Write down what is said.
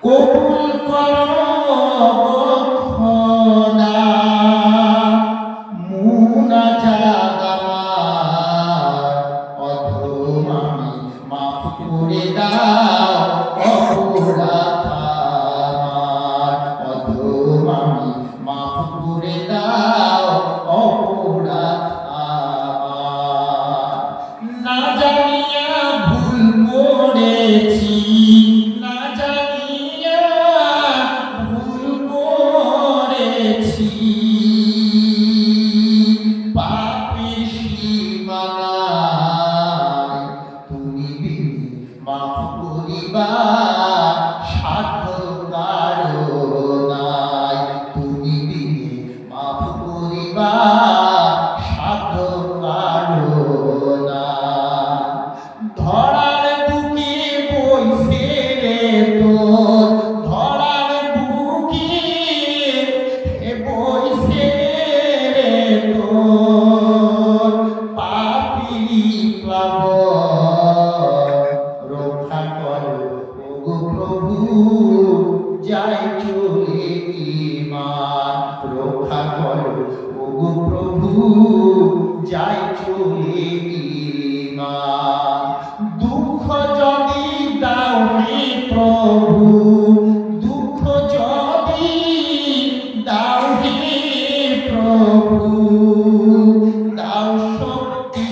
কবুল করো খোদা মুনাজাত আমার, অধম আমি মাফ করে দাও অপরাধ আমার, অধম আমি মাফ করে দাও অপরাধ আমার। না জানিয়া ভুল করেছি, না জানিয়া ভুল করেছি, পাপের সীমানায় তুমি বিনে মাফ করিবার সাধ্য কারো নাই, তুমি বিনে মাফ করিবার সাধ্য কারো নাই। ধরার বুকে বইছে রে তোর, ধরার বুকে বইছে রে তোর পাপী প্লাবন, রক্ষা করো ওগো প্রভু যাই চলে ঈমান, রক্ষা করো ওগো প্রভু যাই চলে ঈমান। দুঃখ যদি দাও হে প্রভু, দুঃখ যদি দাও হে প্রভু, দাও শক্তি